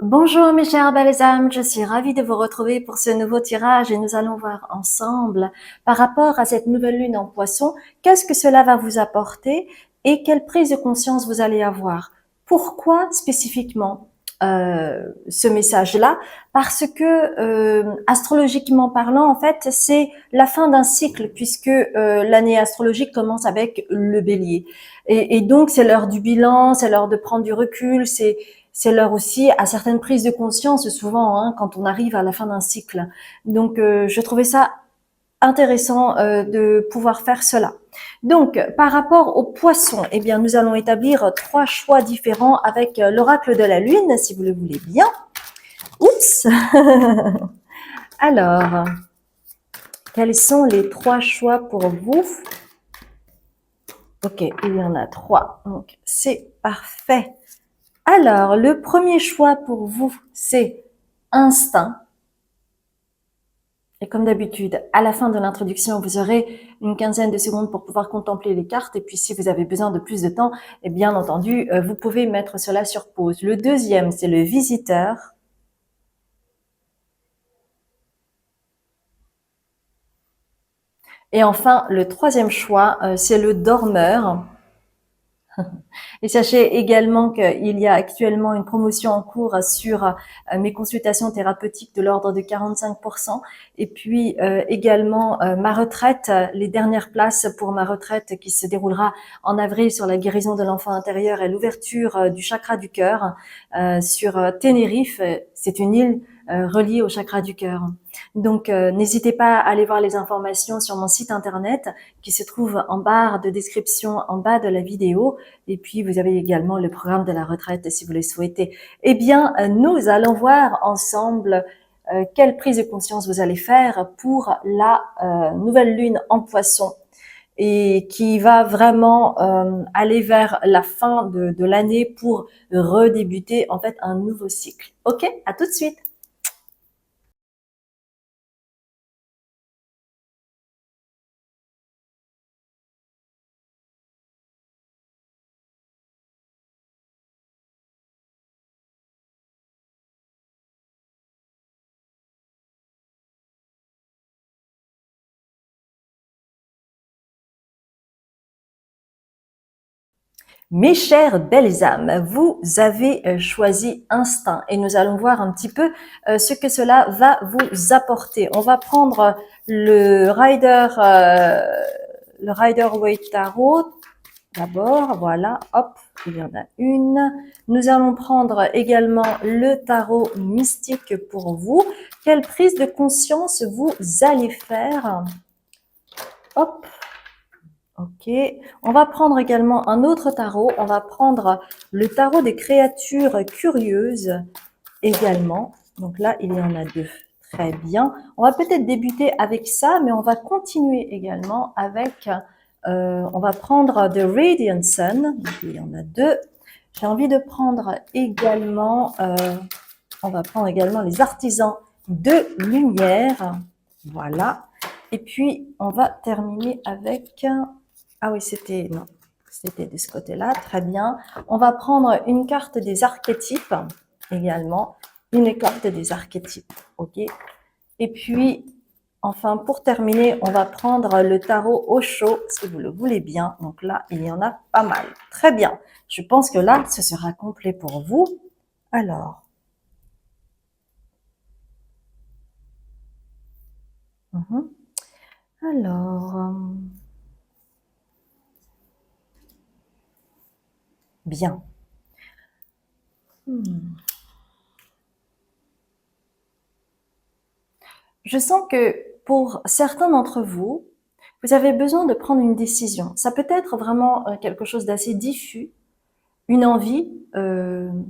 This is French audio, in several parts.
Bonjour mes chers belles âmes, je suis ravie de vous retrouver pour ce nouveau tirage et nous allons voir ensemble par rapport à cette nouvelle lune en Poisson, qu'est-ce que cela va vous apporter et quelle prise de conscience vous allez avoir. Pourquoi spécifiquement ce message-là? Parce que astrologiquement parlant, en fait, c'est la fin d'un cycle puisque l'année astrologique commence avec le Bélier. Et donc c'est l'heure du bilan, c'est l'heure de prendre du recul, c'est l'heure aussi à certaines prises de conscience, souvent, hein, quand on arrive à la fin d'un cycle. Donc, je trouvais ça intéressant de pouvoir faire cela. Donc, par rapport aux poissons, eh bien, nous allons établir 3 choix différents avec l'oracle de la Lune, si vous le voulez bien. Oups. Alors, quels sont les 3 choix pour vous? Ok, il y en a 3, donc c'est parfait. Alors, le premier choix pour vous, c'est instinct. Et comme d'habitude, à la fin de l'introduction, vous aurez une quinzaine de secondes pour pouvoir contempler les cartes. Et puis, si vous avez besoin de plus de temps, et bien entendu, vous pouvez mettre cela sur pause. Le deuxième, c'est le visiteur. Et enfin, le troisième choix, c'est le dormeur. Et sachez également qu'il y a actuellement une promotion en cours sur mes consultations thérapeutiques de l'ordre de 45%. Et puis également ma retraite, les dernières places pour ma retraite qui se déroulera en avril sur la guérison de l'enfant intérieur et l'ouverture du chakra du cœur sur Tenerife. C'est une île reliée au chakra du cœur. Donc n'hésitez pas à aller voir les informations sur mon site internet qui se trouve en barre de description en bas de la vidéo. Et puis, vous avez également le programme de la retraite si vous le souhaitez. Eh bien, nous allons voir ensemble quelle prise de conscience vous allez faire pour la nouvelle lune en Poisson et qui va vraiment aller vers la fin de l'année pour redébuter en fait un nouveau cycle. Ok, à tout de suite. Mes chères belles âmes, vous avez choisi instinct et nous allons voir un petit peu ce que cela va vous apporter. On va prendre le Rider-Waite Tarot d'abord, voilà, hop, il y en a une. Nous allons prendre également le tarot mystique pour vous. Quelle prise de conscience vous allez faire? Hop. Ok, on va prendre également un autre tarot. On va prendre le tarot des créatures curieuses également. Donc là, il y en a deux. Très bien. On va peut-être débuter avec ça, mais on va continuer également avec, on va prendre The Radiant Sun. Donc il y en a deux. J'ai envie de prendre également, on va prendre également les artisans de lumière. Voilà. Et puis, on va terminer avec, ah oui, c'était, non, c'était de ce côté-là, très bien. On va prendre une carte des archétypes également, une carte des archétypes, ok. Et puis, enfin, pour terminer, on va prendre le tarot Osho, si vous le voulez bien. Donc là, il y en a pas mal. Très bien. Je pense que là, ce sera complet pour vous. Alors, alors, bien. Je sens que pour certains d'entre vous, vous avez besoin de prendre une décision. Ça peut être vraiment quelque chose d'assez diffus, une envie, une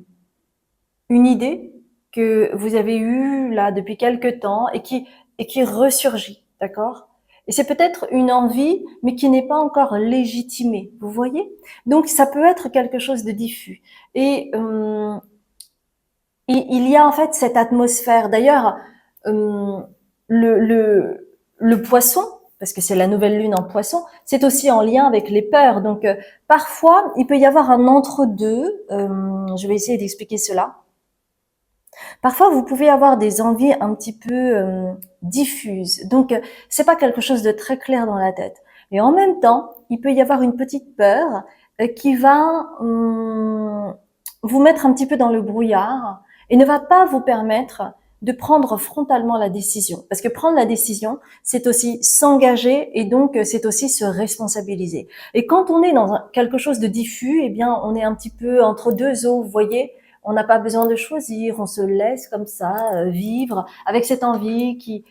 idée que vous avez eue là depuis quelque temps et qui ressurgit, d'accord? Et c'est peut-être une envie, mais qui n'est pas encore légitimée, vous voyez? Donc ça peut être quelque chose de diffus. Et il y a en fait cette atmosphère. D'ailleurs, euh, le, le, le poisson, parce que c'est la nouvelle lune en poisson, c'est aussi en lien avec les peurs. Donc parfois, il peut y avoir un entre-deux. Je vais essayer d'expliquer cela. Parfois, vous pouvez avoir des envies un petit peu diffuses. Donc, c'est pas quelque chose de très clair dans la tête. Et en même temps, il peut y avoir une petite peur qui va vous mettre un petit peu dans le brouillard et ne va pas vous permettre de prendre frontalement la décision. Parce que prendre la décision, c'est aussi s'engager et donc c'est aussi se responsabiliser. Et quand on est dans quelque chose de diffus, eh bien, on est un petit peu entre deux eaux, vous voyez. On n'a pas besoin de choisir, on se laisse comme ça vivre avec cette envie qui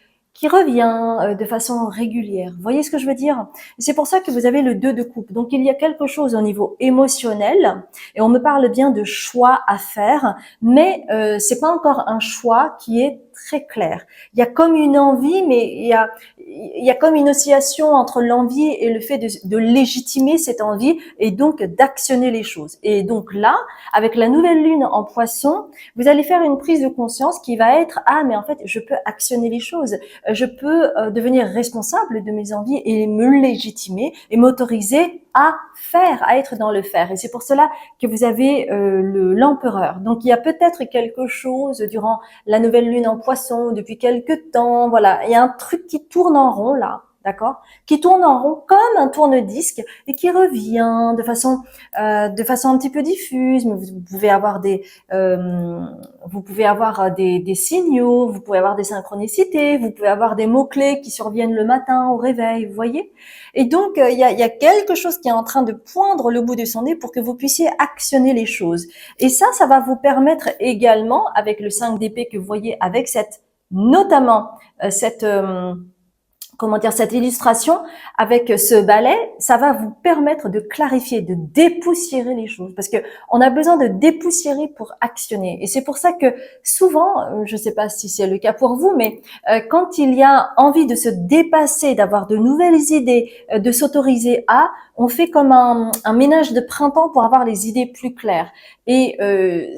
revient de façon régulière. Vous voyez ce que je veux dire? C'est pour ça que vous avez le 2 de coupe. Donc il y a quelque chose au niveau émotionnel et on me parle bien de choix à faire, mais c'est pas encore un choix qui est très clair. Il y a comme une envie, mais il y a comme une oscillation entre l'envie et le fait de légitimer cette envie et donc d'actionner les choses. Et donc là, avec la nouvelle lune en Poisson, vous allez faire une prise de conscience qui va être ah mais en fait je peux actionner les choses, je peux devenir responsable de mes envies et me légitimer et m'autoriser à faire, à être dans le faire. Et c'est pour cela que vous avez l'empereur. Donc il y a peut-être quelque chose durant la nouvelle lune en Poisson depuis quelque temps, voilà, il y a un truc qui tourne en rond là. D'accord, qui tourne en rond comme un tourne-disque et qui revient de façon un petit peu diffuse. Mais vous pouvez avoir des signaux, vous pouvez avoir des synchronicités, vous pouvez avoir des mots clés qui surviennent le matin au réveil. Vous voyez. Et donc il y a quelque chose qui est en train de poindre le bout de son nez pour que vous puissiez actionner les choses. Et ça va vous permettre également avec le 5 d'épée que vous voyez avec notamment cette comment dire, cette illustration avec ce balai, ça va vous permettre de clarifier, de dépoussiérer les choses, parce que on a besoin de dépoussiérer pour actionner. Et c'est pour ça que souvent, je ne sais pas si c'est le cas pour vous, mais quand il y a envie de se dépasser, d'avoir de nouvelles idées, de s'autoriser à, on fait comme un ménage de printemps pour avoir les idées plus claires. Et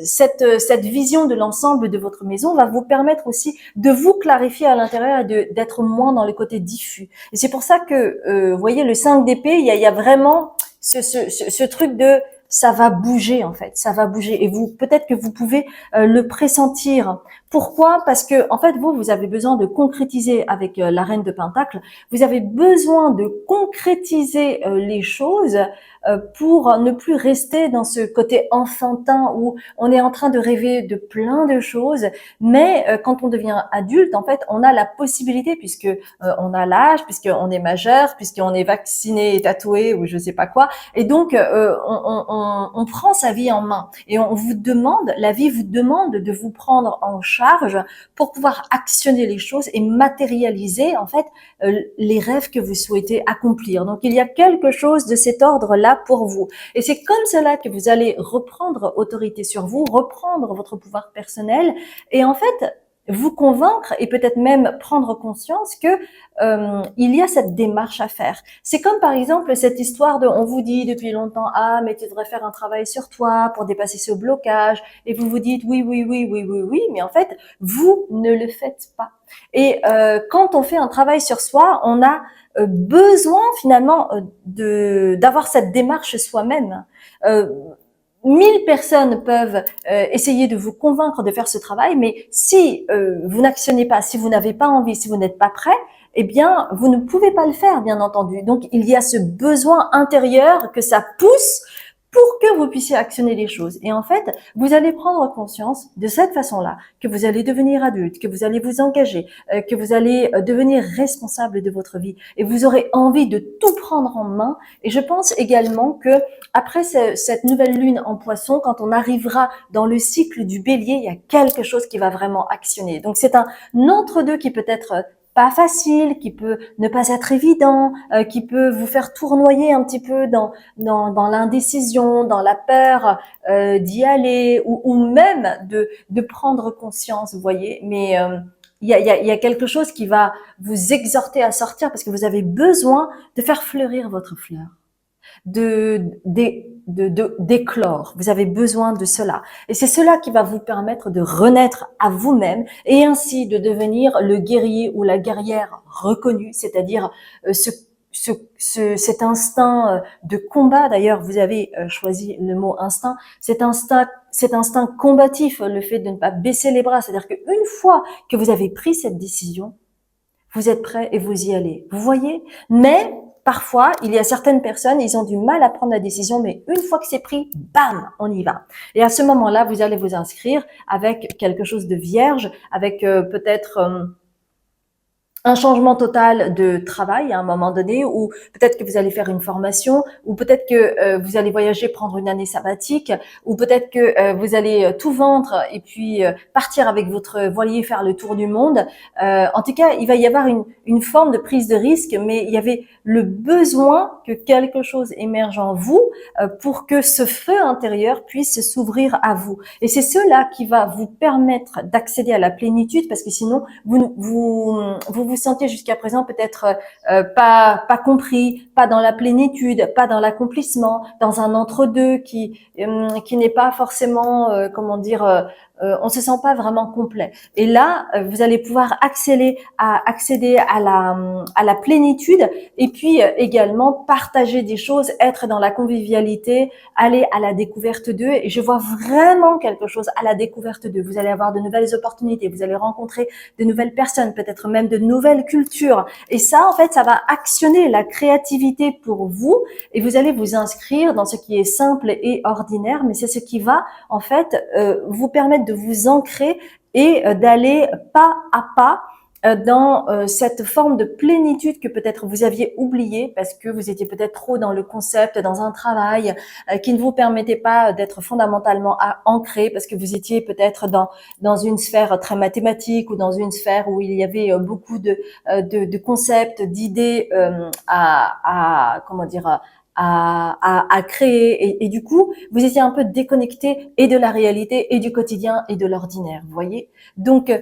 cette vision de l'ensemble de votre maison va vous permettre aussi de vous clarifier à l'intérieur et d'être moins dans le côté diffus. Et c'est pour ça que, vous voyez, le 5 d'épée, il y a vraiment ce truc de ça va bouger en fait, ça va bouger. Et vous, peut-être que vous pouvez le pressentir. Pourquoi? Parce que en fait, vous avez besoin de concrétiser avec la reine de Pentacle. Vous avez besoin de concrétiser les choses pour ne plus rester dans ce côté enfantin où on est en train de rêver de plein de choses, mais quand on devient adulte, en fait, on a la possibilité, puisque on a l'âge, puisqu'on est majeur, puisqu'on est vacciné et tatoué ou je sais pas quoi, et donc on prend sa vie en main et on vous demande, la vie vous demande de vous prendre en charge pour pouvoir actionner les choses et matérialiser en fait les rêves que vous souhaitez accomplir. Donc il y a quelque chose de cet ordre-là pour vous. Et c'est comme cela que vous allez reprendre autorité sur vous, reprendre votre pouvoir personnel et en fait vous convaincre et peut-être même prendre conscience que il y a cette démarche à faire. C'est comme par exemple cette histoire de on vous dit depuis longtemps ah mais tu devrais faire un travail sur toi pour dépasser ce blocage et vous vous dites oui mais en fait vous ne le faites pas. Et quand on fait un travail sur soi, on a besoin finalement d'avoir cette démarche soi-même. 1000 personnes peuvent essayer de vous convaincre de faire ce travail, mais si vous n'actionnez pas, si vous n'avez pas envie, si vous n'êtes pas prêt, eh bien, vous ne pouvez pas le faire, bien entendu. Donc, il y a ce besoin intérieur que ça pousse pour que vous puissiez actionner les choses. Et en fait, vous allez prendre conscience de cette façon-là que vous allez devenir adulte, que vous allez vous engager, que vous allez devenir responsable de votre vie et vous aurez envie de tout prendre en main. Et je pense également que après cette nouvelle lune en Poisson, quand on arrivera dans le cycle du Bélier, il y a quelque chose qui va vraiment actionner. Donc c'est un entre-deux qui peut être pas facile, qui peut ne pas être évident, qui peut vous faire tournoyer un petit peu dans l'indécision, dans la peur d'y aller ou même de prendre conscience, vous voyez. Mais il y a quelque chose qui va vous exhorter à sortir parce que vous avez besoin de faire fleurir votre fleur. D'éclore. Vous avez besoin de cela. Et c'est cela qui va vous permettre de renaître à vous-même et ainsi de devenir le guerrier ou la guerrière reconnue, c'est-à-dire cet instinct de combat. D'ailleurs, vous avez choisi le mot instinct. Cet instinct combatif, le fait de ne pas baisser les bras. C'est-à-dire qu'une fois que vous avez pris cette décision, vous êtes prêt et vous y allez. Vous voyez? Mais parfois, il y a certaines personnes, ils ont du mal à prendre la décision, mais une fois que c'est pris, bam, on y va. Et à ce moment-là, vous allez vous inscrire avec quelque chose de vierge, avec peut-être un changement total de travail à un moment donné, ou peut-être que vous allez faire une formation, ou peut-être que vous allez voyager, prendre une année sabbatique, ou peut-être que vous allez tout vendre et puis partir avec votre voilier faire le tour du monde. En tout cas, il va y avoir une forme de prise de risque, mais il y avait le besoin que quelque chose émerge en vous pour que ce feu intérieur puisse s'ouvrir à vous. Et c'est cela qui va vous permettre d'accéder à la plénitude, parce que sinon, vous sentez jusqu'à présent peut-être pas compris, pas dans la plénitude, pas dans l'accomplissement, dans un entre-deux qui n'est pas forcément, on se sent pas vraiment complet. Et là, vous allez pouvoir accéder à la plénitude, et puis également partager des choses, être dans la convivialité, aller à la découverte d'eux. Et je vois vraiment quelque chose à la découverte d'eux. Vous allez avoir de nouvelles opportunités, vous allez rencontrer de nouvelles personnes, peut-être même de nouvelles cultures. Et ça, en fait, ça va actionner la créativité pour vous, et vous allez vous inscrire dans ce qui est simple et ordinaire, mais c'est ce qui va, en fait, vous permettre de vous ancrer et d'aller pas à pas dans cette forme de plénitude que peut-être vous aviez oubliée parce que vous étiez peut-être trop dans le concept, dans un travail qui ne vous permettait pas d'être fondamentalement ancré, parce que vous étiez peut-être dans une sphère très mathématique, ou dans une sphère où il y avait beaucoup de concepts, d'idées comment dire, à créer, et du coup vous étiez un peu déconnecté et de la réalité et du quotidien et de l'ordinaire, vous voyez. Donc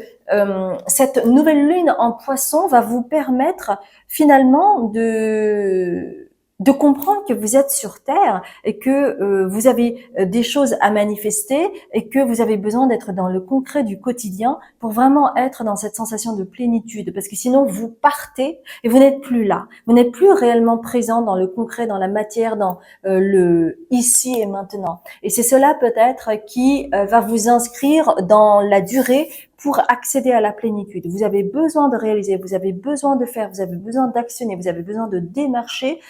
cette nouvelle lune en Poisson va vous permettre finalement de comprendre que vous êtes sur Terre, et que vous avez des choses à manifester, et que vous avez besoin d'être dans le concret du quotidien pour vraiment être dans cette sensation de plénitude, parce que sinon vous partez et vous n'êtes plus là, vous n'êtes plus réellement présent dans le concret, dans la matière, dans le ici et maintenant. Et c'est cela peut-être qui va vous inscrire dans la durée pour accéder à la plénitude. Vous avez besoin de réaliser, vous avez besoin de faire, vous avez besoin d'actionner, vous avez besoin de démarcher.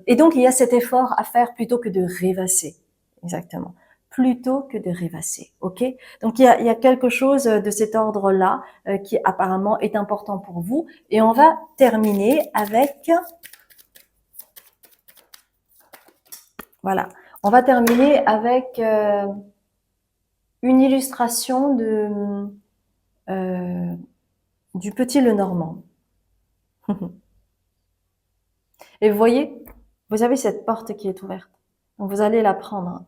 Et donc, il y a cet effort à faire plutôt que de rêvasser. Exactement. Plutôt que de rêvasser. OK? Donc, il y a quelque chose de cet ordre-là qui apparemment est important pour vous. Et on va terminer avec... Voilà. On va terminer avec une illustration du petit Lenormand. Et vous voyez, vous avez cette porte qui est ouverte. Donc, vous allez la prendre.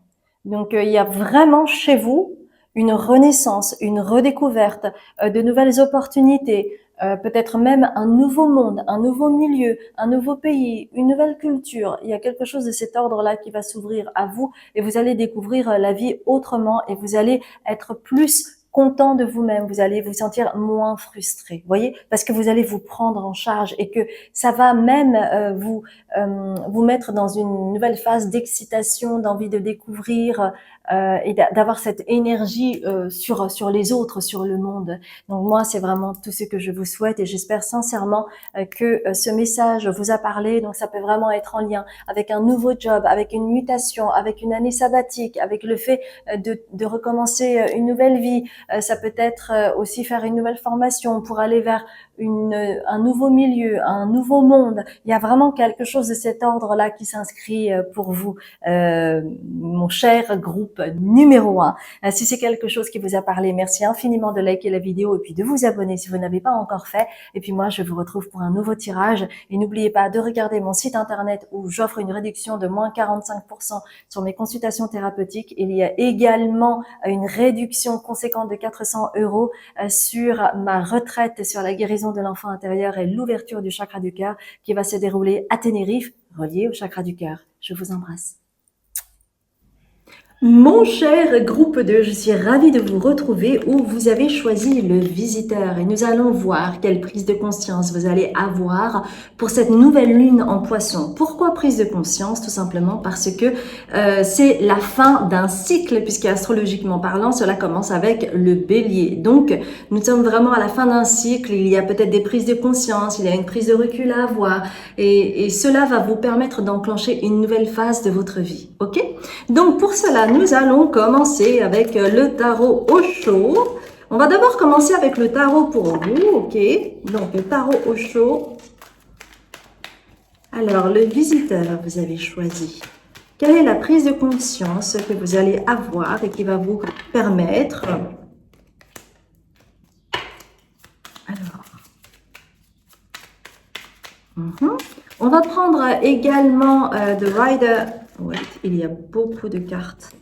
Donc, il y a vraiment chez vous une renaissance, une redécouverte, de nouvelles opportunités, peut-être même un nouveau monde, un nouveau milieu, un nouveau pays, une nouvelle culture. Il y a quelque chose de cet ordre-là qui va s'ouvrir à vous, et vous allez découvrir la vie autrement, et vous allez être plus content de vous-même, vous allez vous sentir moins frustré, vous voyez, parce que vous allez vous prendre en charge, et que ça va même vous mettre dans une nouvelle phase d'excitation, d'envie de découvrir, et d'avoir cette énergie sur les autres, sur le monde. Donc moi, c'est vraiment tout ce que je vous souhaite, et j'espère sincèrement que ce message vous a parlé. Donc ça peut vraiment être en lien avec un nouveau job, avec une mutation, avec une année sabbatique, avec le fait de recommencer une nouvelle vie. Ça peut être aussi faire une nouvelle formation pour aller vers un nouveau milieu, un nouveau monde. Il y a vraiment quelque chose de cet ordre-là qui s'inscrit pour vous, mon cher groupe numéro 1. Si c'est quelque chose qui vous a parlé, merci infiniment de liker la vidéo, et puis de vous abonner si vous n'avez pas encore fait. Et puis moi, je vous retrouve pour un nouveau tirage. Et n'oubliez pas de regarder mon site internet où j'offre une réduction de moins 45% sur mes consultations thérapeutiques. Il y a également une réduction conséquente de 400 € sur ma retraite sur la guérison de l'enfant intérieur et l'ouverture du chakra du cœur qui va se dérouler à Tenerife, relié au chakra du cœur. Je vous embrasse. Mon cher groupe 2, je suis ravie de vous retrouver où vous avez choisi le visiteur et nous allons voir quelle prise de conscience vous allez avoir pour cette nouvelle lune en poisson. Pourquoi prise de conscience? Tout simplement parce que c'est la fin d'un cycle puisque astrologiquement parlant, cela commence avec le bélier. Donc, nous sommes vraiment à la fin d'un cycle, il y a peut-être des prises de conscience, il y a une prise de recul à avoir et cela va vous permettre d'enclencher une nouvelle phase de votre vie. Ok? Donc pour cela, nous allons commencer avec le tarot Osho. On va d'abord commencer avec le tarot pour vous, ok? Donc le tarot Osho. Alors le visiteur, vous avez choisi. Quelle est la prise de conscience que vous allez avoir et qui va vous permettre... Alors... On va prendre également The Rider... Ouais, il y a beaucoup de cartes.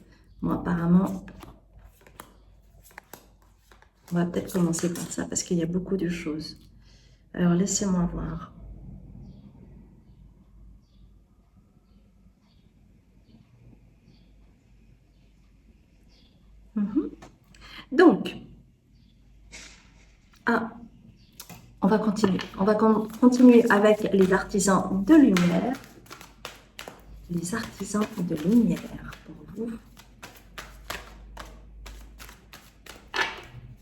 Bon, apparemment, on va peut-être commencer par ça parce qu'il y a beaucoup de choses. Alors, laissez-moi voir. Donc, on va continuer. On va continuer avec les artisans de lumière. Les artisans de lumière pour vous.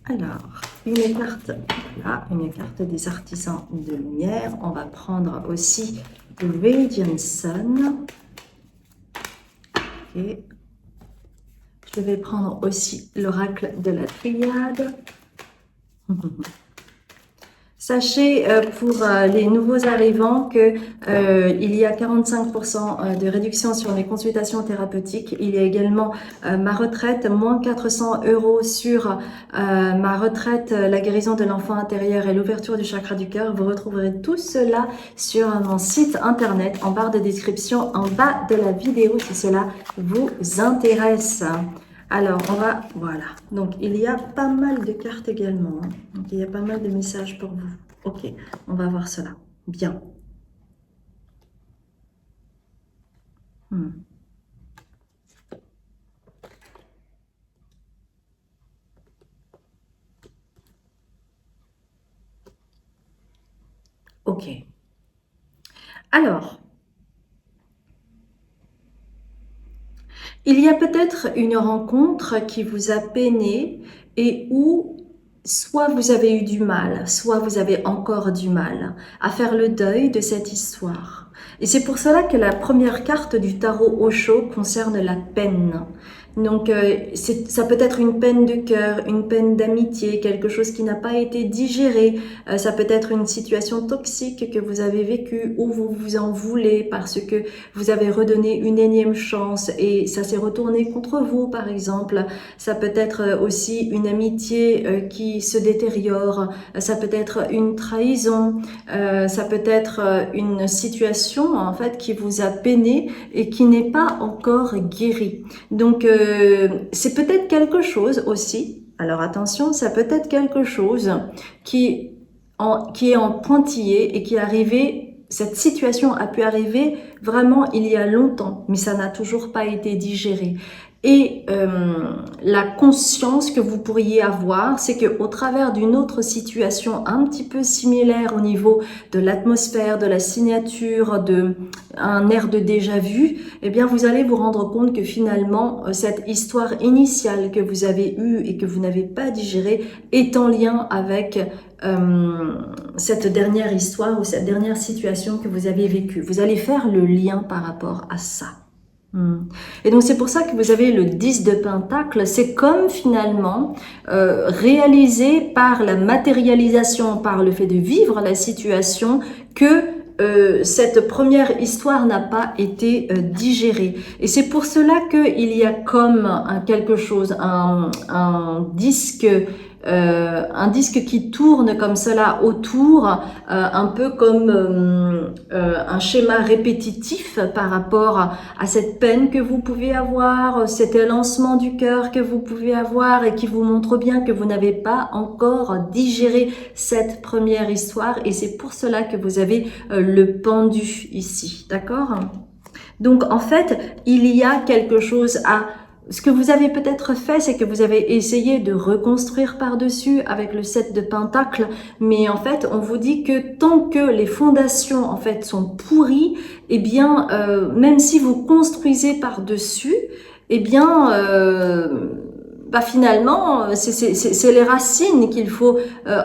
Alors, une carte, voilà, une carte des artisans de lumière. On va prendre aussi le Radiant Sun. Ok. Je vais prendre aussi l'oracle de la Triade. Sachez pour les nouveaux arrivants que il y a 45% de réduction sur les consultations thérapeutiques. Il y a également ma retraite, moins 400 € sur ma retraite, la guérison de l'enfant intérieur et l'ouverture du chakra du cœur. Vous retrouverez tout cela sur mon site internet en barre de description en bas de la vidéo si cela vous intéresse. Alors, on va, voilà. Donc, il y a pas mal de cartes également. Donc, il y a pas mal de messages pour vous. Ok, on va voir cela. Bien. Ok. Alors, il y a peut-être une rencontre qui vous a peiné et où soit vous avez eu du mal, soit vous avez encore du mal à faire le deuil de cette histoire. Et c'est pour cela que la première carte du tarot Osho concerne la peine. Donc, ça peut être une peine de cœur, une peine d'amitié, quelque chose qui n'a pas été digéré. Ça peut être une situation toxique que vous avez vécue ou vous vous en voulez parce que vous avez redonné une énième chance et ça s'est retourné contre vous, par exemple. Ça peut être aussi une amitié qui se détériore. Ça peut être une trahison. Ça peut être une situation, en fait, qui vous a peiné et qui n'est pas encore guérie. Donc, c'est peut-être quelque chose aussi, alors attention, ça peut être quelque chose qui est en pointillé et qui est arrivé, cette situation a pu arriver vraiment il y a longtemps, mais ça n'a toujours pas été digéré. Et la conscience que vous pourriez avoir, c'est que au travers d'une autre situation un petit peu similaire au niveau de l'atmosphère, de la signature, de un air de déjà-vu, eh bien vous allez vous rendre compte que finalement cette histoire initiale que vous avez eue et que vous n'avez pas digérée est en lien avec cette dernière histoire ou cette dernière situation que vous avez vécue. Vous allez faire le lien par rapport à ça. Et donc c'est pour ça que vous avez le 10 de Pentacle, c'est comme finalement réalisé par la matérialisation, par le fait de vivre la situation que cette première histoire n'a pas été digérée. Et c'est pour cela qu'il y a comme quelque chose, un disque qui tourne comme cela autour, un peu comme un schéma répétitif par rapport à cette peine que vous pouvez avoir, cet élancement du cœur que vous pouvez avoir et qui vous montre bien que vous n'avez pas encore digéré cette première histoire et c'est pour cela que vous avez le pendu ici, d'accord? Donc en fait, il y a quelque chose à ce que vous avez peut-être fait, c'est que vous avez essayé de reconstruire par-dessus avec le 7 de Pentacles, mais en fait, on vous dit que tant que les fondations en fait sont pourries, eh bien, même si vous construisez par-dessus, eh bien, bah finalement, c'est les racines qu'il faut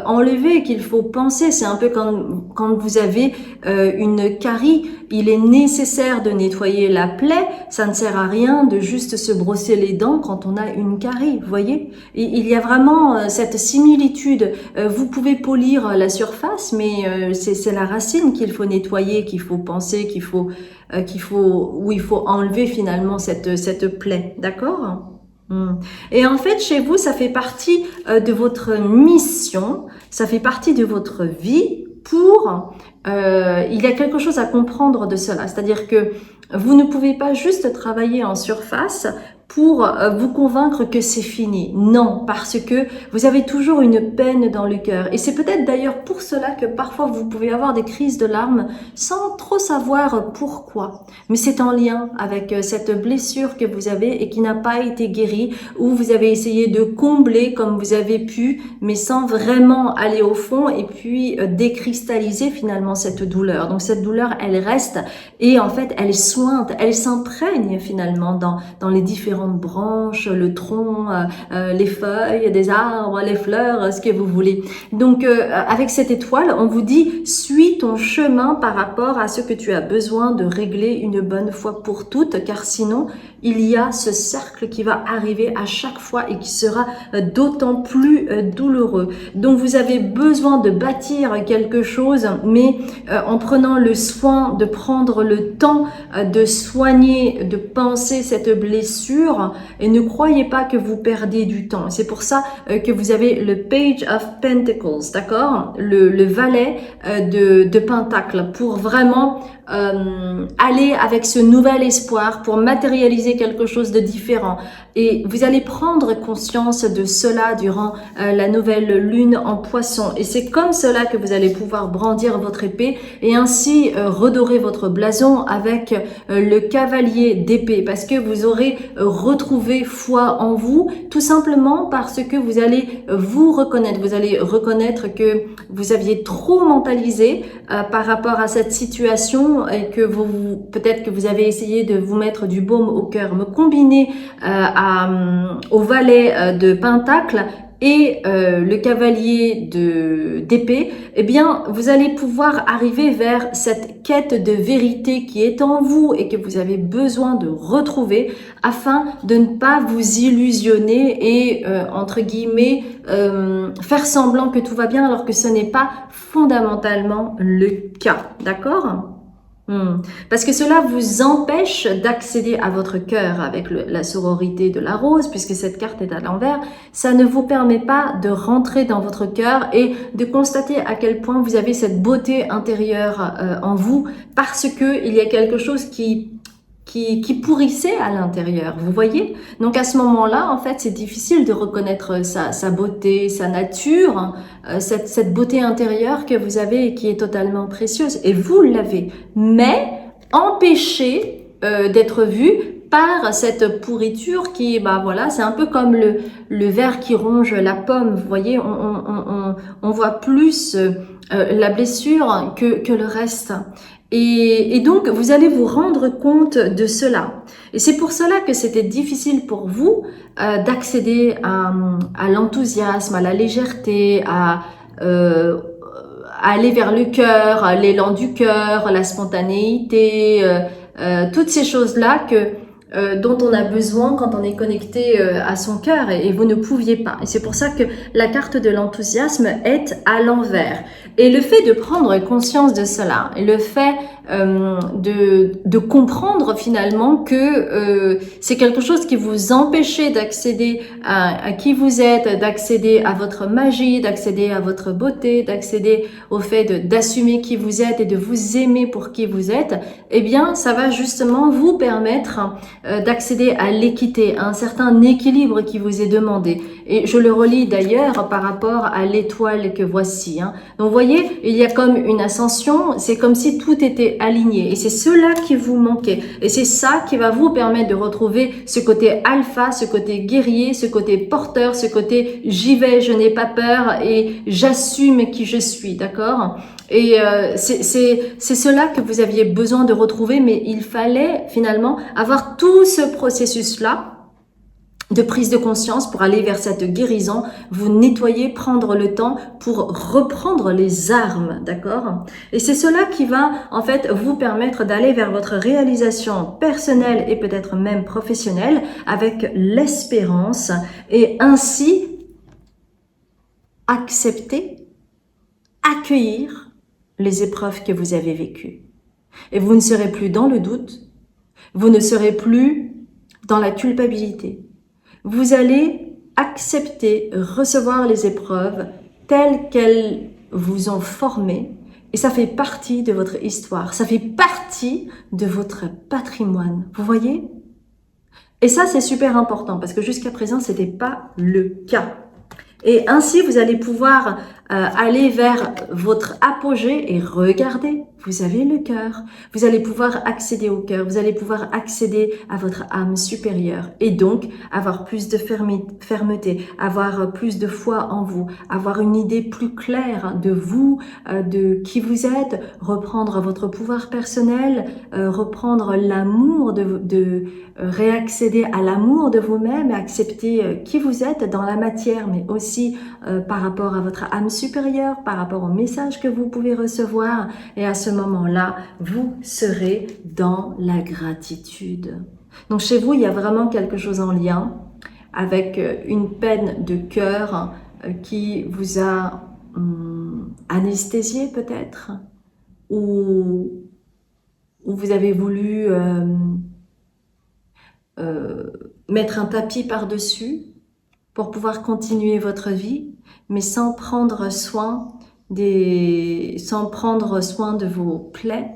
enlever, qu'il faut penser. C'est un peu quand vous avez une carie, il est nécessaire de nettoyer la plaie. Ça ne sert à rien de juste se brosser les dents quand on a une carie, vous voyez. Et il y a vraiment cette similitude. Vous pouvez polir la surface, mais c'est la racine qu'il faut nettoyer, qu'il faut penser, où il faut enlever finalement cette plaie, d'accord? Et en fait, chez vous, ça fait partie de votre mission, ça fait partie de votre vie il y a quelque chose à comprendre de cela. C'est-à-dire que vous ne pouvez pas juste travailler en surface pour vous convaincre que c'est fini. Non, parce que vous avez toujours une peine dans le cœur. Et c'est peut-être d'ailleurs pour cela que parfois vous pouvez avoir des crises de larmes sans trop savoir pourquoi. Mais c'est en lien avec cette blessure que vous avez et qui n'a pas été guérie, ou vous avez essayé de combler comme vous avez pu, mais sans vraiment aller au fond et puis décristalliser finalement cette douleur. Donc cette douleur, elle reste et en fait, elle sointe, elle s'imprègne finalement dans les différentes branches, le tronc, les feuilles des arbres, les fleurs, ce que vous voulez. Donc avec cette étoile, on vous dit, suis ton chemin par rapport à ce que tu as besoin de régler une bonne fois pour toutes, car sinon, il y a ce cercle qui va arriver à chaque fois et qui sera d'autant plus douloureux. Donc vous avez besoin de bâtir quelque chose, mais en prenant le soin de prendre le temps de soigner, de penser cette blessure, et ne croyez pas que vous perdez du temps. C'est pour ça que vous avez le Page of Pentacles, d'accord, le valet de Pentacle, pour vraiment aller avec ce nouvel espoir, pour matérialiser quelque chose de différent. Et vous allez prendre conscience de cela durant la nouvelle lune en Poisson. Et c'est comme cela que vous allez pouvoir brandir votre épée et ainsi redorer votre blason avec le cavalier d'épée, parce que vous aurez retrouvé foi en vous, tout simplement parce que vous allez vous reconnaître. Vous allez reconnaître que vous aviez trop mentalisé par rapport à cette situation et que peut-être que vous avez essayé de vous mettre du baume au cœur. Me combiner au valet de Pentacle et le cavalier d'épée, eh bien, vous allez pouvoir arriver vers cette quête de vérité qui est en vous et que vous avez besoin de retrouver afin de ne pas vous illusionner et, entre guillemets, faire semblant que tout va bien alors que ce n'est pas fondamentalement le cas. D'accord ? Parce que cela vous empêche d'accéder à votre cœur avec la sororité de la rose, puisque cette carte est à l'envers. Ça ne vous permet pas de rentrer dans votre cœur et de constater à quel point vous avez cette beauté intérieure en vous, parce que il y a quelque chose qui pourrissait à l'intérieur, vous voyez? Donc à ce moment-là, en fait, c'est difficile de reconnaître sa beauté, sa nature, cette beauté intérieure que vous avez et qui est totalement précieuse. Et vous l'avez, mais empêché d'être vu par cette pourriture qui, bah voilà, c'est un peu comme le ver qui ronge la pomme, vous voyez? On voit plus la blessure que le reste. Et donc, vous allez vous rendre compte de cela. Et c'est pour cela que c'était difficile pour vous d'accéder à l'enthousiasme, à la légèreté, à aller vers le cœur, l'élan du cœur, la spontanéité, toutes ces choses-là dont on a besoin quand on est connecté à son cœur et vous ne pouviez pas. Et c'est pour ça que la carte de l'enthousiasme est à l'envers. Et le fait de prendre conscience de cela, et le fait de comprendre finalement que c'est quelque chose qui vous empêchait d'accéder à qui vous êtes, d'accéder à votre magie, d'accéder à votre beauté, d'accéder au fait d'assumer qui vous êtes et de vous aimer pour qui vous êtes, eh bien ça va justement vous permettre d'accéder à l'équité, à un certain équilibre qui vous est demandé. Et je le relis d'ailleurs par rapport à l'étoile que voici. Donc vous voyez, il y a comme une ascension, c'est comme si tout était aligné. Et c'est cela qui vous manquait. Et c'est ça qui va vous permettre de retrouver ce côté alpha, ce côté guerrier, ce côté porteur, ce côté j'y vais, je n'ai pas peur et j'assume qui je suis, d'accord? Et c'est cela que vous aviez besoin de retrouver, mais il fallait finalement avoir tout ce processus-là de prise de conscience pour aller vers cette guérison, vous nettoyer, prendre le temps pour reprendre les armes, d'accord? Et c'est cela qui va en fait vous permettre d'aller vers votre réalisation personnelle et peut-être même professionnelle avec l'espérance et ainsi accepter, accueillir les épreuves que vous avez vécues. Et vous ne serez plus dans le doute, vous ne serez plus dans la culpabilité. Vous allez accepter, recevoir les épreuves telles qu'elles vous ont formé et ça fait partie de votre histoire, ça fait partie de votre patrimoine. Vous voyez? Et ça, c'est super important parce que jusqu'à présent, ce n'était pas le cas. Et ainsi, vous allez pouvoir aller vers votre apogée et regardez, vous avez le cœur. Vous allez pouvoir accéder au cœur, vous allez pouvoir accéder à votre âme supérieure et donc avoir plus de fermeté, avoir plus de foi en vous, avoir une idée plus claire de vous, de qui vous êtes, reprendre votre pouvoir personnel, reprendre l'amour réaccéder à l'amour de vous-même, accepter qui vous êtes dans la matière, mais aussi par rapport à votre âme supérieure, par rapport au message que vous pouvez recevoir. Et à ce moment-là, vous serez dans la gratitude. Donc chez vous, il y a vraiment quelque chose en lien avec une peine de cœur qui vous a anesthésié peut-être, ou vous avez voulu mettre un tapis par-dessus pour pouvoir continuer votre vie, mais sans prendre soin de vos plaies,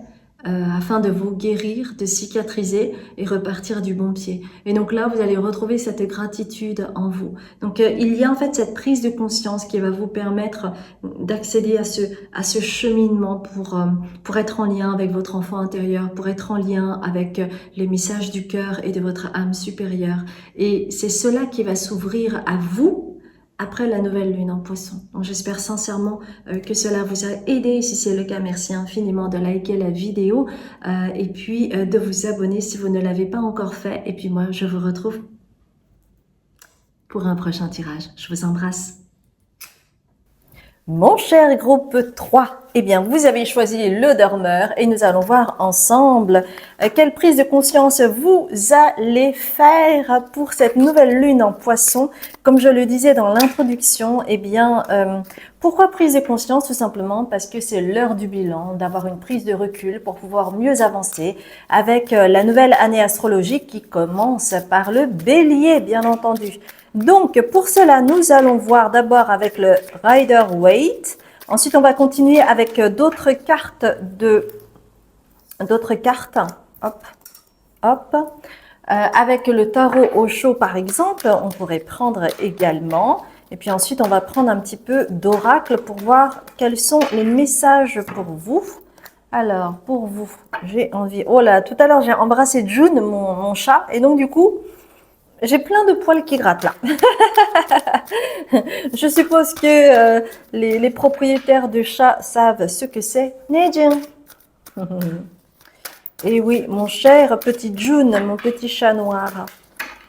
afin de vous guérir, de cicatriser et repartir du bon pied. Et donc là, vous allez retrouver cette gratitude en vous. Donc il y a en fait cette prise de conscience qui va vous permettre d'accéder à ce cheminement pour être en lien avec votre enfant intérieur, pour être en lien avec les messages du cœur et de votre âme supérieure. Et c'est cela qui va s'ouvrir à vous après la nouvelle lune en poisson. Donc j'espère sincèrement que cela vous a aidé. Si c'est le cas, merci infiniment de liker la vidéo et puis de vous abonner si vous ne l'avez pas encore fait. Et puis moi, je vous retrouve pour un prochain tirage. Je vous embrasse. Mon cher groupe 3, eh bien, vous avez choisi le dormeur et nous allons voir ensemble quelle prise de conscience vous allez faire pour cette nouvelle lune en poisson. Comme je le disais dans l'introduction, eh bien, pourquoi prise de conscience? Tout simplement parce que c'est l'heure du bilan, d'avoir une prise de recul pour pouvoir mieux avancer avec la nouvelle année astrologique qui commence par le bélier, bien entendu. Donc, pour cela, nous allons voir d'abord avec le Rider-Waite. Ensuite, on va continuer avec d'autres cartes. Hop, hop. Avec le tarot au chaud, par exemple, on pourrait prendre également. Et puis ensuite, on va prendre un petit peu d'oracle pour voir quels sont les messages pour vous. Alors, pour vous, j'ai envie... Oh là, tout à l'heure, j'ai embrassé June, mon chat. Et donc, du coup... j'ai plein de poils qui grattent là. Je suppose que les propriétaires de chats savent ce que c'est. Nejin. Et oui, mon cher petit June, mon petit chat noir.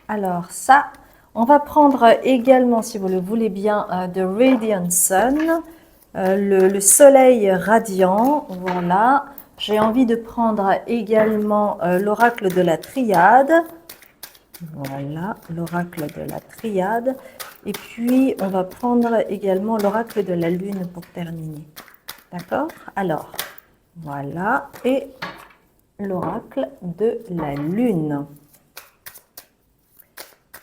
Alors ça, on va prendre également, si vous le voulez bien, The Radiant Sun, le soleil radiant. Voilà. J'ai envie de prendre également l'oracle de la triade. Voilà, l'oracle de la triade. Et puis, on va prendre également l'oracle de la lune pour terminer. D'accord? Alors, voilà. Et l'oracle de la lune.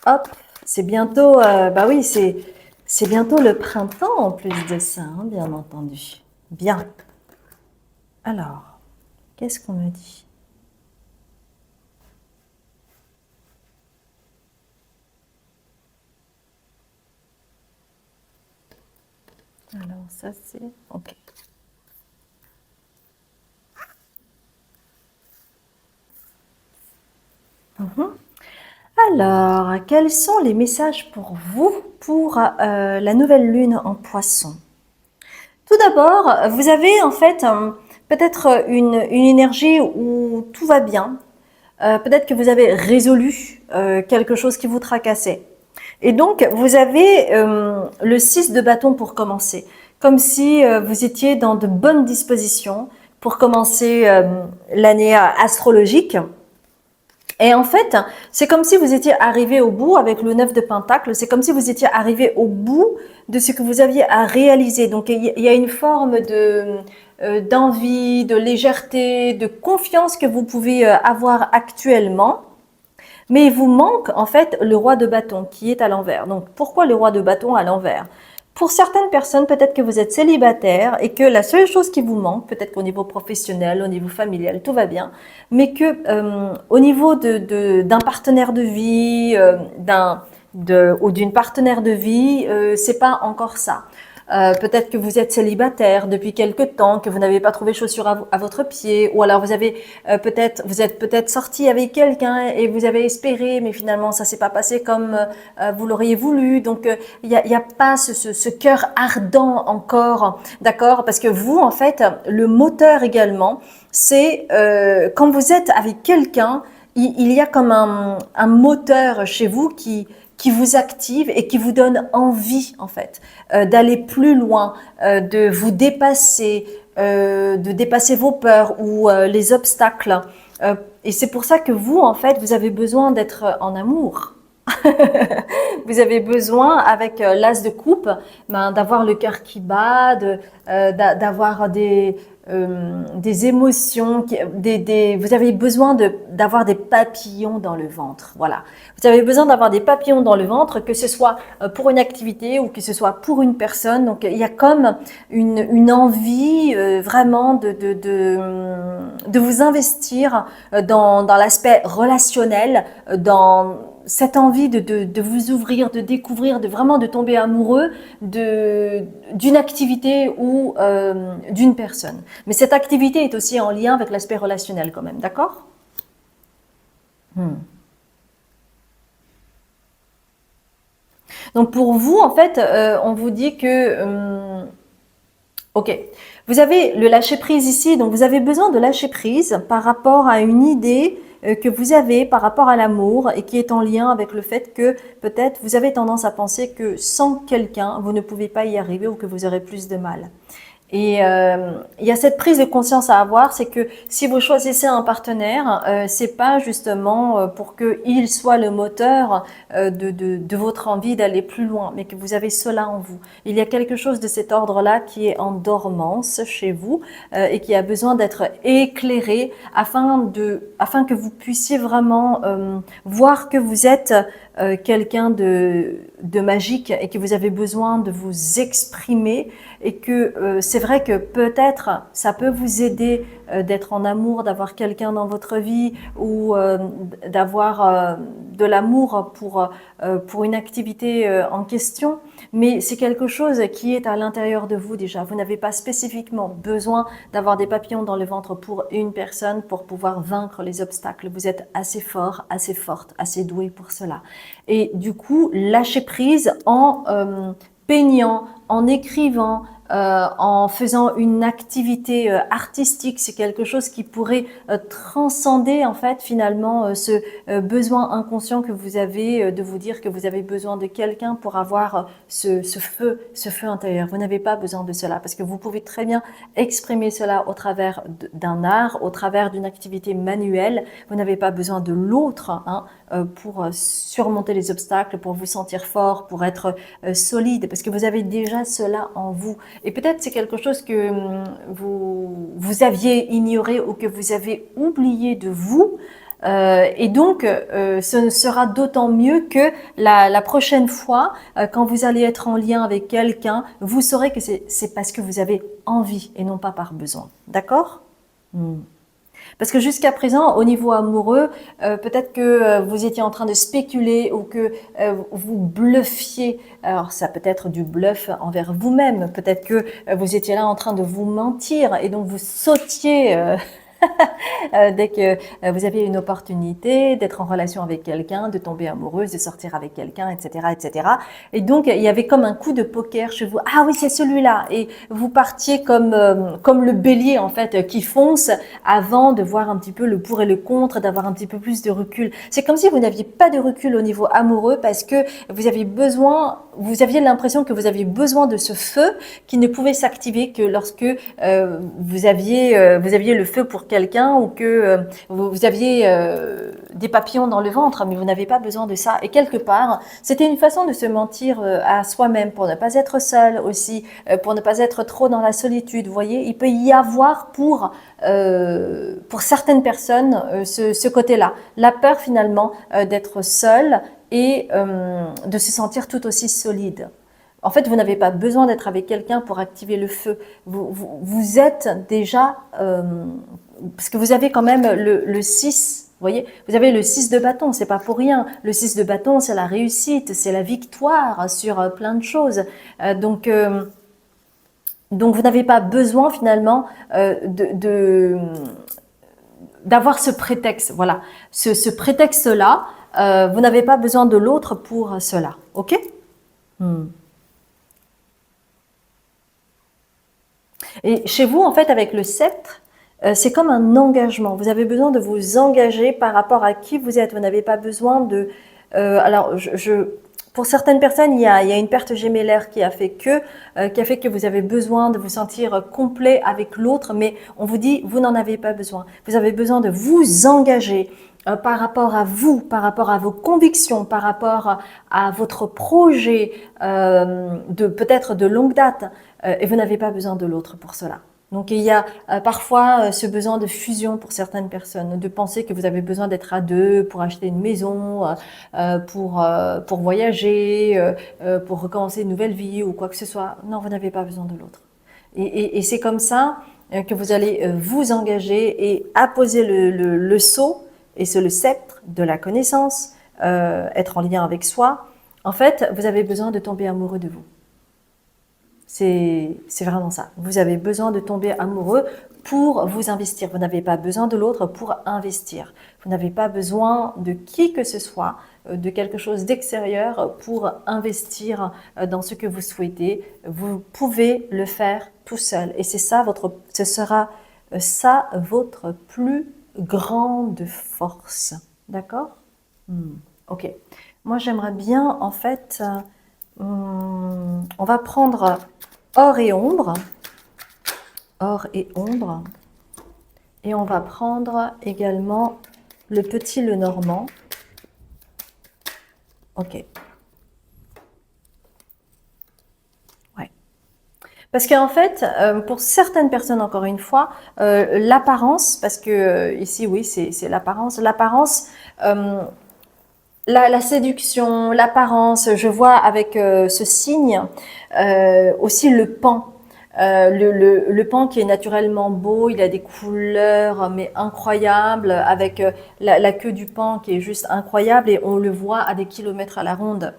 Hop, c'est bientôt, bah oui, c'est bientôt le printemps en plus de ça, hein, bien entendu. Bien. Alors, qu'est-ce qu'on me dit? Alors, ça c'est... Ok. Alors, quels sont les messages pour vous pour la nouvelle lune en Poisson? Tout d'abord, vous avez en fait peut-être une énergie où tout va bien. Peut-être que vous avez résolu quelque chose qui vous tracassait. Et donc, vous avez le 6 de bâton pour commencer. Comme si vous étiez dans de bonnes dispositions pour commencer l'année astrologique. Et en fait, c'est comme si vous étiez arrivé au bout avec le 9 de Pentacle, c'est comme si vous étiez arrivé au bout de ce que vous aviez à réaliser. Donc il y a une forme de d'envie, de légèreté, de confiance que vous pouvez avoir actuellement. Mais il vous manque en fait le roi de bâton qui est à l'envers. Donc pourquoi le roi de bâton à l'envers? Pour certaines personnes, peut-être que vous êtes célibataire et que la seule chose qui vous manque, peut-être qu'au niveau professionnel, au niveau familial, tout va bien, mais que au niveau d'un partenaire de vie, ou d'une partenaire de vie, c'est pas encore ça. Peut-être que vous êtes célibataire depuis quelque temps, que vous n'avez pas trouvé chaussures à votre pied, ou alors vous avez vous êtes peut-être sorti avec quelqu'un et vous avez espéré, mais finalement ça s'est pas passé comme vous l'auriez voulu. Donc y a pas ce cœur ardent encore, d'accord? Parce que vous en fait le moteur également, c'est quand vous êtes avec quelqu'un, il y a comme un moteur chez vous qui vous active et qui vous donne envie en fait d'aller plus loin, de vous dépasser, de dépasser vos peurs ou les obstacles. Et c'est pour ça que vous en fait vous avez besoin d'être en amour. Vous avez besoin avec l'as de coupe d'avoir le cœur qui bat, d'avoir des émotions, vous avez besoin d'avoir des papillons dans le ventre. Voilà. Vous avez besoin d'avoir des papillons dans le ventre, que ce soit pour une activité ou que ce soit pour une personne. Donc il y a comme une envie vraiment de vous investir dans l'aspect relationnel, dans cette envie de vous ouvrir, de découvrir, vraiment de tomber amoureux d'une activité ou d'une personne. Mais cette activité est aussi en lien avec l'aspect relationnel quand même, d'accord? Donc pour vous, en fait, on vous dit que ok, vous avez le lâcher prise ici, donc vous avez besoin de lâcher prise par rapport à une idée que vous avez par rapport à l'amour et qui est en lien avec le fait que peut-être vous avez tendance à penser que sans quelqu'un, vous ne pouvez pas y arriver ou que vous aurez plus de mal. Et il y a cette prise de conscience à avoir, c'est que si vous choisissez un partenaire, c'est pas justement pour qu'il soit le moteur de votre envie d'aller plus loin, mais que vous avez cela en vous. Il y a quelque chose de cet ordre-là qui est en dormance chez vous et qui a besoin d'être éclairé afin que vous puissiez vraiment voir que vous êtes quelqu'un de magique et que vous avez besoin de vous exprimer et que c'est vrai que peut-être ça peut vous aider d'être en amour, d'avoir quelqu'un dans votre vie ou d'avoir de l'amour pour une activité en question, mais c'est quelque chose qui est à l'intérieur de vous déjà. Vous n'avez pas spécifiquement besoin d'avoir des papillons dans le ventre pour une personne pour pouvoir vaincre les obstacles. Vous êtes assez fort, assez forte, assez doué pour cela. Et du coup, lâchez prise en peignant, en écrivant, en faisant une activité artistique, c'est quelque chose qui pourrait transcender en fait finalement ce besoin inconscient que vous avez de vous dire que vous avez besoin de quelqu'un pour avoir ce feu intérieur. Vous n'avez pas besoin de cela parce que vous pouvez très bien exprimer cela au travers d'un art, au travers d'une activité manuelle. Vous n'avez pas besoin de l'autre hein, pour surmonter les obstacles, pour vous sentir fort, pour être solide, parce que vous avez déjà cela en vous. Et peut-être c'est quelque chose que vous aviez ignoré ou que vous avez oublié de vous. Et donc, ce sera d'autant mieux que la prochaine fois, quand vous allez être en lien avec quelqu'un, vous saurez que c'est parce que vous avez envie et non pas par besoin. D'accord? Parce que jusqu'à présent, au niveau amoureux, peut-être que vous étiez en train de spéculer ou que vous bluffiez. Alors ça peut être du bluff envers vous-même. Peut-être que vous étiez là en train de vous mentir et donc vous sautiez Dès que vous aviez une opportunité d'être en relation avec quelqu'un, de tomber amoureuse, de sortir avec quelqu'un, etc., etc. Et donc, il y avait comme un coup de poker chez vous. Ah oui, c'est celui-là. Et vous partiez comme le bélier, en fait, qui fonce avant de voir un petit peu le pour et le contre, d'avoir un petit peu plus de recul. C'est comme si vous n'aviez pas de recul au niveau amoureux parce que vous aviez l'impression que vous aviez besoin de ce feu qui ne pouvait s'activer que lorsque vous aviez le feu pour quelqu'un ou que vous aviez des papillons dans le ventre, mais vous n'avez pas besoin de ça. Et quelque part, c'était une façon de se mentir à soi-même pour ne pas être seul aussi, pour ne pas être trop dans la solitude. Vous voyez, il peut y avoir pour certaines personnes ce côté-là, la peur finalement d'être seul et de se sentir tout aussi solide. En fait, vous n'avez pas besoin d'être avec quelqu'un pour activer le feu. Vous êtes déjà, parce que vous avez quand même le 6, vous voyez, vous avez le 6 de bâton, c'est pas pour rien. Le 6 de bâton, c'est la réussite, c'est la victoire sur plein de choses. Donc vous n'avez pas besoin finalement d'avoir ce prétexte. Voilà, ce prétexte-là, vous n'avez pas besoin de l'autre pour cela. Ok? Et chez vous, en fait, avec le sceptre, c'est comme un engagement. Vous avez besoin de vous engager par rapport à qui vous êtes. Vous n'avez pas besoin de... alors, pour certaines personnes, il y a une perte gémellaire qui a fait que vous avez besoin de vous sentir complet avec l'autre, mais on vous dit, vous n'en avez pas besoin. Vous avez besoin de vous engager par rapport à vous, par rapport à vos convictions, par rapport à votre projet peut-être de longue date, et vous n'avez pas besoin de l'autre pour cela. Donc il y a parfois ce besoin de fusion pour certaines personnes, de penser que vous avez besoin d'être à deux pour acheter une maison, pour voyager, pour recommencer une nouvelle vie ou quoi que ce soit. Non, vous n'avez pas besoin de l'autre. Et c'est comme ça que vous allez vous engager et apposer le sceau, et c'est le sceptre de la connaissance, être en lien avec soi. En fait, vous avez besoin de tomber amoureux de vous. C'est vraiment ça. Vous avez besoin de tomber amoureux pour vous investir. Vous n'avez pas besoin de l'autre pour investir. Vous n'avez pas besoin de qui que ce soit, de quelque chose d'extérieur pour investir dans ce que vous souhaitez. Vous pouvez le faire tout seul. Et c'est ça ce sera ça votre plus grande force. D'accord? Ok. Moi, j'aimerais bien, en fait, on va prendre or et ombre, et on va prendre également le petit Lenormand. Ok. Ouais. Parce qu'en fait, pour certaines personnes, encore une fois, l'apparence, parce que ici, oui, c'est l'apparence. L'apparence, la séduction, l'apparence, je vois avec ce signe aussi le pan. Le pan qui est naturellement beau, il a des couleurs mais incroyables, avec la queue du pan qui est juste incroyable et on le voit à des kilomètres à la ronde.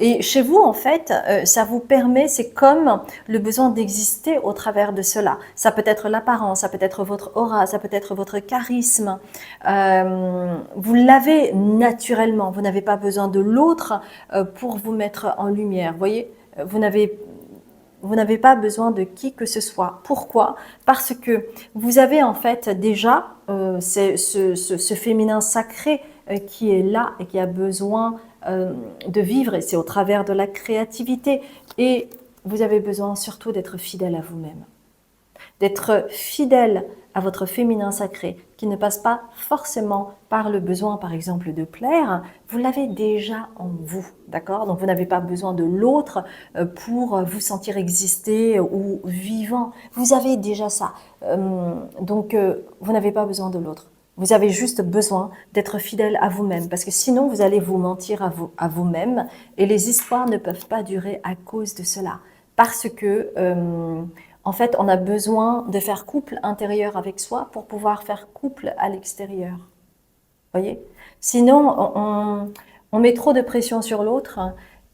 Et chez vous, en fait, ça vous permet, c'est comme le besoin d'exister au travers de cela. Ça peut être l'apparence, ça peut être votre aura, ça peut être votre charisme. Vous l'avez naturellement, vous n'avez pas besoin de l'autre pour vous mettre en lumière. Vous voyez, vous n'avez pas besoin de qui que ce soit. Pourquoi? Parce que vous avez en fait déjà ce féminin sacré qui est là et qui a besoin de vivre, et c'est au travers de la créativité. Et vous avez besoin surtout d'être fidèle à vous-même, d'être fidèle à votre féminin sacré, qui ne passe pas forcément par le besoin, par exemple, de plaire. Vous l'avez déjà en vous, d'accord? Donc, vous n'avez pas besoin de l'autre pour vous sentir exister ou vivant. Vous avez déjà ça. Donc, vous n'avez pas besoin de l'autre. Vous avez juste besoin d'être fidèle à vous-même, parce que sinon, vous allez vous mentir à vous-même, et les histoires ne peuvent pas durer à cause de cela. Parce que... en fait, on a besoin de faire couple intérieur avec soi pour pouvoir faire couple à l'extérieur. Voyez? Sinon, on met trop de pression sur l'autre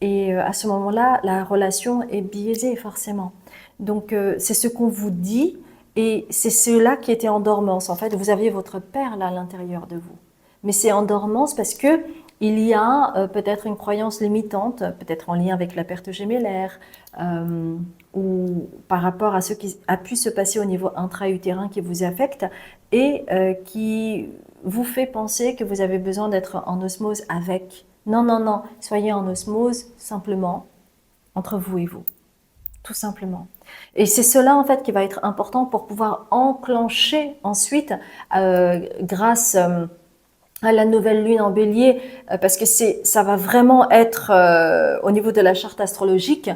et à ce moment-là, la relation est biaisée forcément. Donc, c'est ce qu'on vous dit Et c'est ceux-là qui étaient en dormance. En fait, vous aviez votre père là à l'intérieur de vous. Mais c'est en dormance parce que il y a peut-être une croyance limitante, peut-être en lien avec la perte gémellaire, ou par rapport à ce qui a pu se passer au niveau intra-utérin qui vous affecte et qui vous fait penser que vous avez besoin d'être en osmose avec. Non, non, non, soyez en osmose simplement entre vous et vous, tout simplement. Et c'est cela en fait qui va être important pour pouvoir enclencher ensuite, grâce à la nouvelle lune en bélier, parce que ça va vraiment être au niveau de la charte astrologique,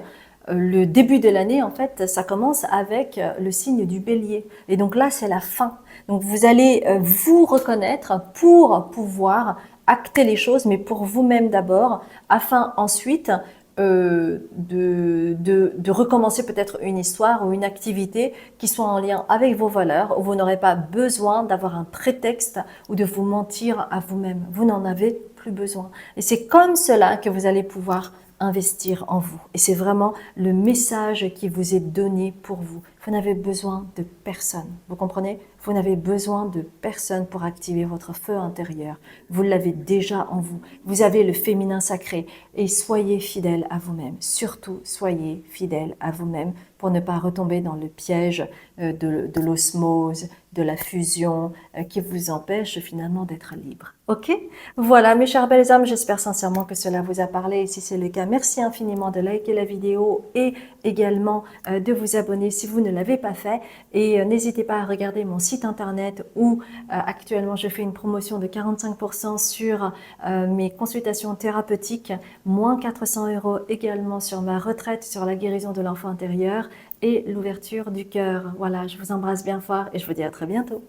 le début de l'année en fait, ça commence avec le signe du bélier. Et donc là, c'est la fin. Donc vous allez vous reconnaître pour pouvoir acter les choses, mais pour vous-même d'abord, afin ensuite de recommencer peut-être une histoire ou une activité qui soit en lien avec vos valeurs, où vous n'aurez pas besoin d'avoir un prétexte ou de vous mentir à vous-même. Vous n'en avez plus besoin. Et c'est comme cela que vous allez pouvoir investir en vous. Et c'est vraiment le message qui vous est donné pour vous. Vous n'avez besoin de personne. Vous comprenez? Vous n'avez besoin de personne pour activer votre feu intérieur. Vous l'avez déjà en vous. Vous avez le féminin sacré. Et soyez fidèle à vous-même. Surtout, soyez fidèle à vous-même pour ne pas retomber dans le piège de l'osmose, de la fusion, qui vous empêche finalement d'être libre. Ok? Voilà, mes chères belles âmes, j'espère sincèrement que cela vous a parlé. Et si c'est le cas, merci infiniment de liker la vidéo et également de vous abonner si vous ne l'avez pas fait. Et n'hésitez pas à regarder mon site internet où actuellement je fais une promotion de 45% sur mes consultations thérapeutiques, moins 400 € également sur ma retraite sur la guérison de l'enfant intérieur et l'ouverture du cœur. Voilà, je vous embrasse bien fort et je vous dis à très bientôt.